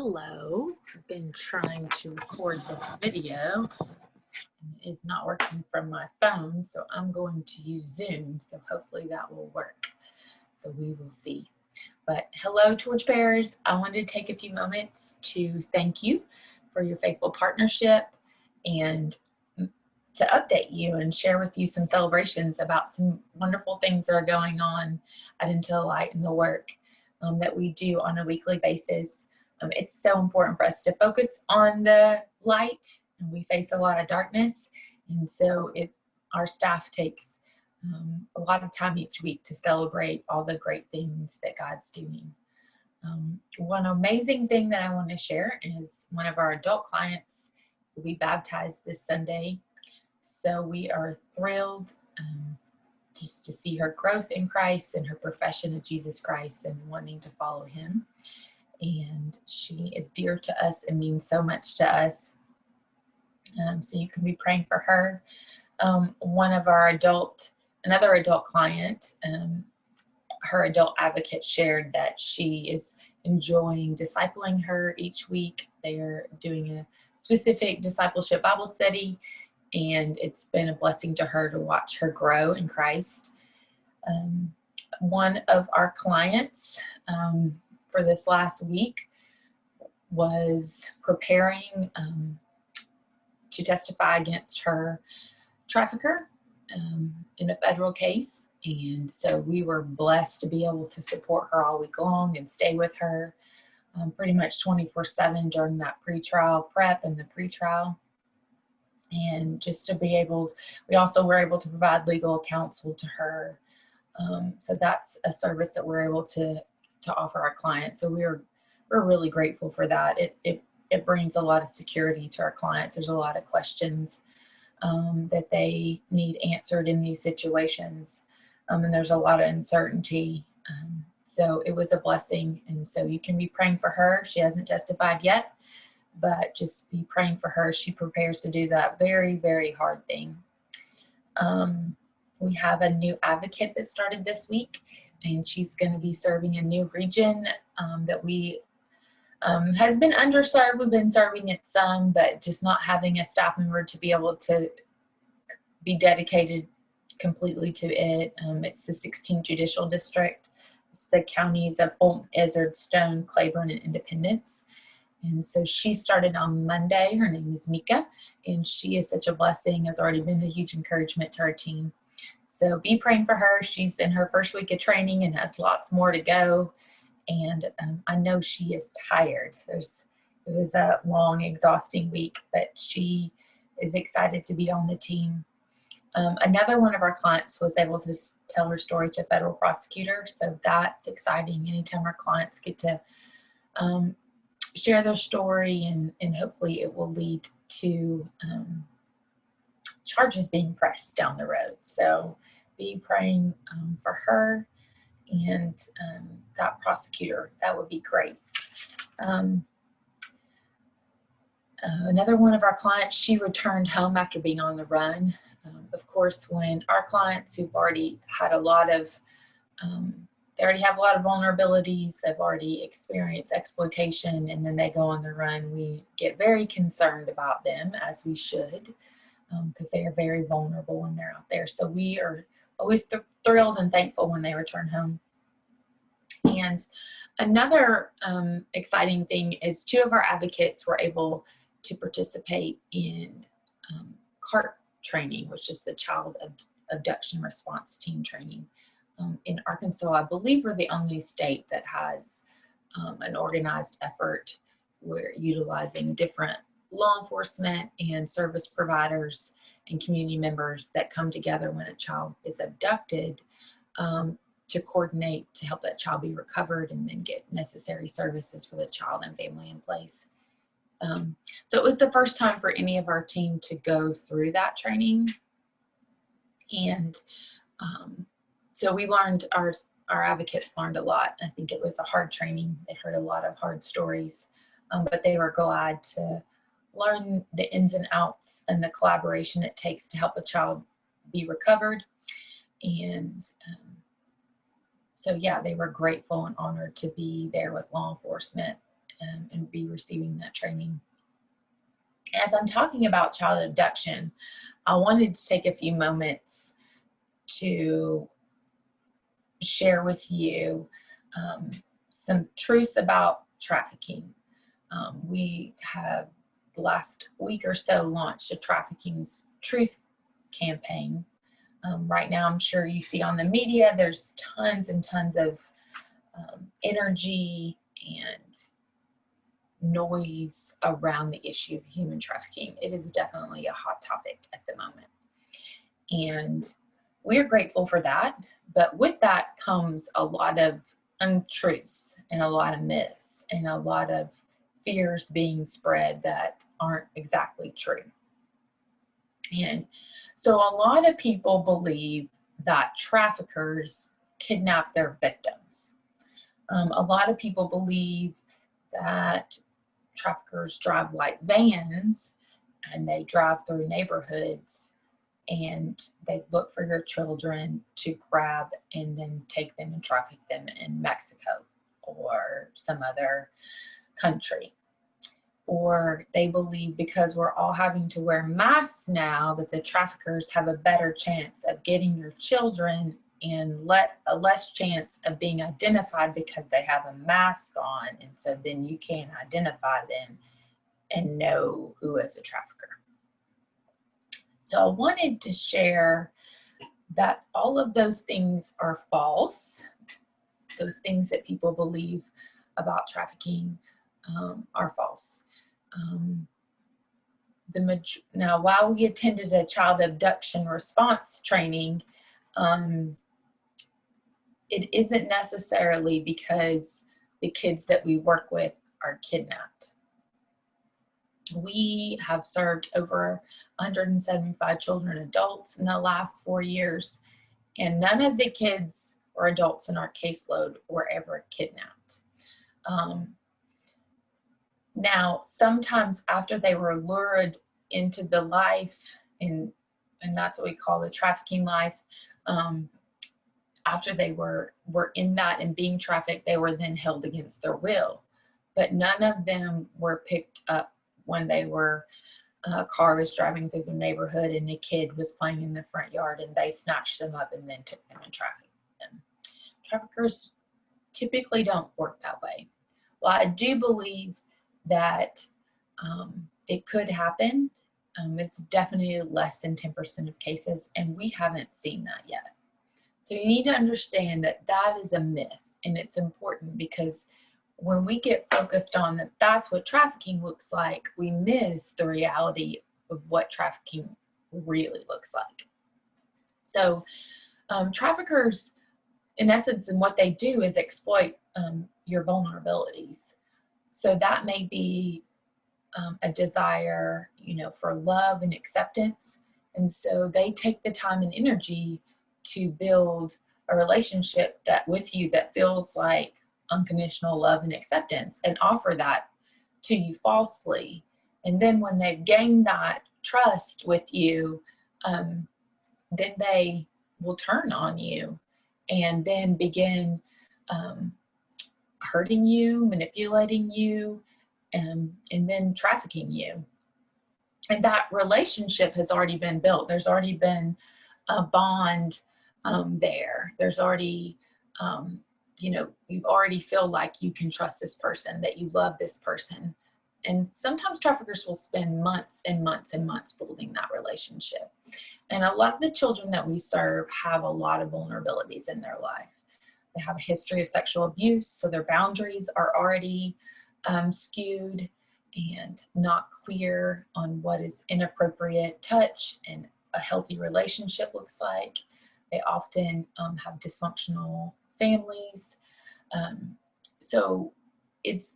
Hello, I've been trying to record this video and it is not working from my phone, so I'm going to use Zoom, so hopefully that will work. So we will see. But hello, Torchbearers. I wanted to take a few moments to thank you for your faithful partnership and to update you and share with you some celebrations about some wonderful things that are going on at Until Light in the work that we do on a weekly basis. It's so important for us to focus on the light, and we face a lot of darkness, and so our staff takes a lot of time each week to celebrate all the great things that God's doing. One amazing thing that I want to share is one of our adult clients will be baptized this Sunday, so we are thrilled just to see her growth in Christ and her profession of Jesus Christ and wanting to follow him. And she is dear to us and means so much to us. So you can be praying for her. One of our another adult client, her adult advocate shared that she is enjoying discipling her each week. They're doing a specific discipleship Bible study, and it's been a blessing to her to watch her grow in Christ. One of our clients for this last week was preparing to testify against her trafficker in a federal case. And so we were blessed to be able to support her all week long and stay with her pretty much 24/7 during that pretrial prep and the pretrial. And just to be able, we also were able to provide legal counsel to her. So that's a service that we're able to offer our clients. So we're really grateful for that. It brings a lot of security to our clients. There's a lot of questions that they need answered in these situations. And there's a lot of uncertainty. So it was a blessing. And so you can be praying for her. She hasn't testified yet, but just be praying for her. She prepares to do that very, very hard thing. We have a new advocate that started this week, and she's going to be serving a new region that we has been underserved. We've been serving it some, but just not having a staff member to be able to be dedicated completely to it. It's the 16th Judicial District. It's the counties of Fulton, Izard, Stone, Claiborne, and Independence. And so she started on Monday. Her name is Mika, and she is such a blessing, has already been a huge encouragement to our team. So be praying for her. She's in her first week of training and has lots more to go. And I know she is tired. It was a long, exhausting week, but she is excited to be on the team. Another one of our clients was able to tell her story to a federal prosecutor. So that's exciting. Anytime our clients get to share their story, and hopefully it will lead to charges being pressed down the road. So be praying for her and that prosecutor. That would be great. Another one of our clients, she returned home after being on the run. Of course, when our clients who've already had a lot of they already have a lot of vulnerabilities, they've already experienced exploitation, and then they go on the run, we get very concerned about them, as we should, because they are very vulnerable when they're out there. So we are always thrilled and thankful when they return home. And another exciting thing is 2 of our advocates were able to participate in CART training, which is the Child Abduction Response Team training. In Arkansas, I believe we're the only state that has an organized effort where utilizing different law enforcement and service providers and community members that come together when a child is abducted to coordinate to help that child be recovered and then get necessary services for the child and family in place. So it was the first time for any of our team to go through that training. And so we learned, our advocates learned a lot. I think it was a hard training. They heard a lot of hard stories, but they were glad to learn the ins and outs and the collaboration it takes to help a child be recovered. And so yeah, they were grateful and honored to be there with law enforcement and be receiving that training. As I'm talking about child abduction, I wanted to take a few moments to share with you some truths about trafficking. We have the last week or so launched a Trafficking Truth campaign. Right now, I'm sure you see on the media, there's tons and tons of energy and noise around the issue of human trafficking. It is definitely a hot topic at the moment. And we're grateful for that. But with that comes a lot of untruths and a lot of myths and a lot of fears being spread that aren't exactly true. And so a lot of people believe that traffickers kidnap their victims. A lot of people believe that traffickers drive white vans and they drive through neighborhoods and they look for your children to grab and then take them and traffic them in Mexico or some other country. Or they believe because we're all having to wear masks now that the traffickers have a better chance of getting your children and a less chance of being identified because they have a mask on, and so then you can't identify them and know who is a trafficker. So I wanted to share that all of those things are false. Those things that people believe about trafficking are false. Now, while we attended a child abduction response training, it isn't necessarily because the kids that we work with are kidnapped. We have served over 175 children and adults in the last 4 years, and none of the kids or adults in our caseload were ever kidnapped. Now, sometimes after they were lured into the life, and that's what we call the trafficking life, after they were in that and being trafficked, they were then held against their will. But none of them were picked up when a car was driving through the neighborhood and a kid was playing in the front yard and they snatched them up and then took them and trafficked them. Traffickers typically don't work that way. Well, I do believe that it could happen. It's definitely less than 10% of cases, and we haven't seen that yet. So you need to understand that that is a myth, and it's important because when we get focused on that that's what trafficking looks like, we miss the reality of what trafficking really looks like. So traffickers, in essence, and what they do is exploit your vulnerabilities. So that may be a desire, for love and acceptance. And so they take the time and energy to build a relationship with you that feels like unconditional love and acceptance and offer that to you falsely. And then when they've gained that trust with you, then they will turn on you and then begin hurting you, manipulating you, and then trafficking you. And that relationship has already been built. There's already been a bond there. There's already, you already feel like you can trust this person, that you love this person. And sometimes traffickers will spend months and months and months building that relationship. And a lot of the children that we serve have a lot of vulnerabilities in their life. They have a history of sexual abuse, so their boundaries are already skewed and not clear on what is inappropriate touch and a healthy relationship looks like. They often have dysfunctional families. So it's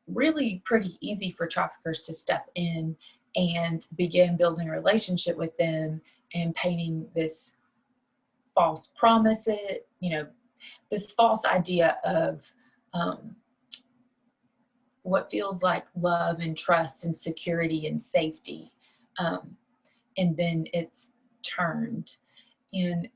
really pretty easy for traffickers to step in and begin building a relationship with them and painting this false promise, this false idea of what feels like love and trust and security and safety. And then it's turned. And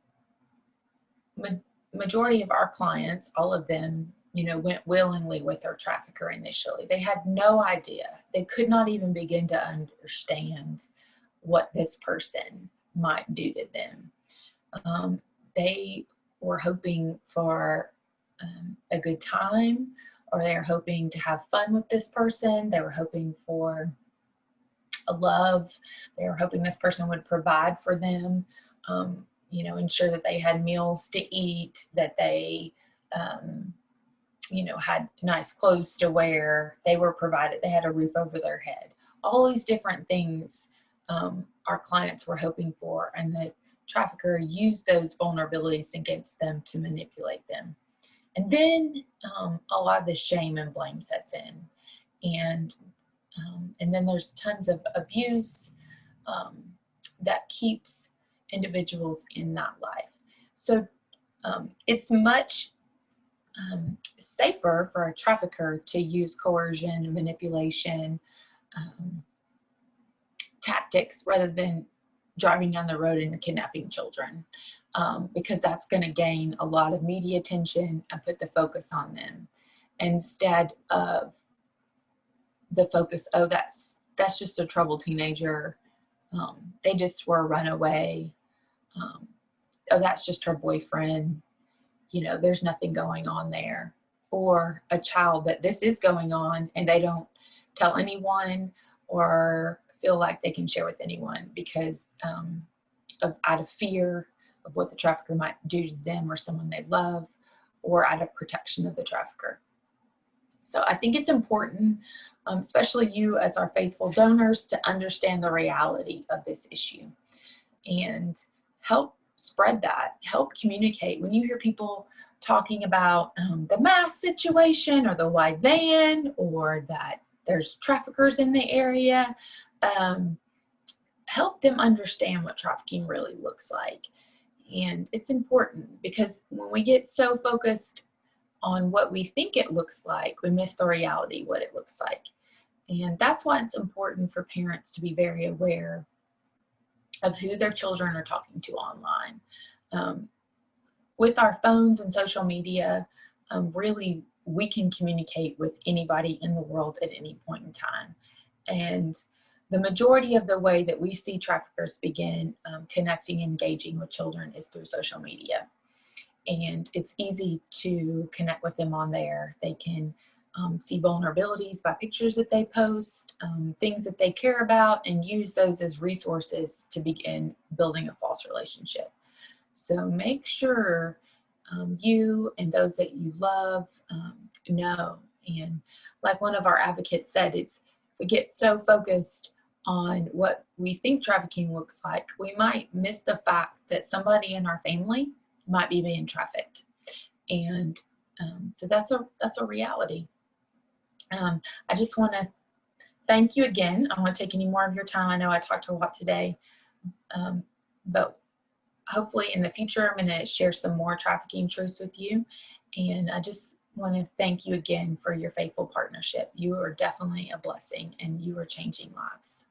majority of our clients, all of them, went willingly with their trafficker initially. They had no idea. They could not even begin to understand what this person might do to them. They were hoping for a good time, or they were hoping to have fun with this person. They were hoping for a love. They were hoping this person would provide for them, ensure that they had meals to eat, that they, had nice clothes to wear. They were provided, they had a roof over their head. All these different things our clients were hoping for, and the trafficker used those vulnerabilities against them to manipulate them. And then a lot of the shame and blame sets in. And then there's tons of abuse that keeps individuals in that life. So it's much safer for a trafficker to use coercion, manipulation, tactics, rather than driving down the road and kidnapping children, because that's going to gain a lot of media attention and put the focus on them, instead of the focus, oh, that's just a troubled teenager, they just were a runaway, oh, that's just her boyfriend, there's nothing going on there. Or a child that this is going on and they don't tell anyone or feel like they can share with anyone because out of fear of what the trafficker might do to them or someone they love, or out of protection of the trafficker. So I think it's important, especially you as our faithful donors, to understand the reality of this issue and help spread that, help communicate. When you hear people talking about the mask situation or the white van, or that there's traffickers in the area, help them understand what trafficking really looks like. And it's important, because when we get so focused on what we think it looks like, we miss the reality, what it looks like. And that's why it's important for parents to be very aware of who their children are talking to online. With our phones and social media, really, we can communicate with anybody in the world at any point in time. And the majority of the way that we see traffickers begin connecting, engaging with children is through social media. And it's easy to connect with them on there. They can see vulnerabilities by pictures that they post, things that they care about, and use those as resources to begin building a false relationship. So make sure you and those that you love know. And like one of our advocates said, we get so focused on what we think trafficking looks like, we might miss the fact that somebody in our family might be being trafficked. And so that's a reality. I just want to thank you again. I don't want to take any more of your time. I know I talked a lot today, but hopefully in the future, I'm going to share some more trafficking truths with you. And I just want to thank you again for your faithful partnership. You are definitely a blessing, and you are changing lives.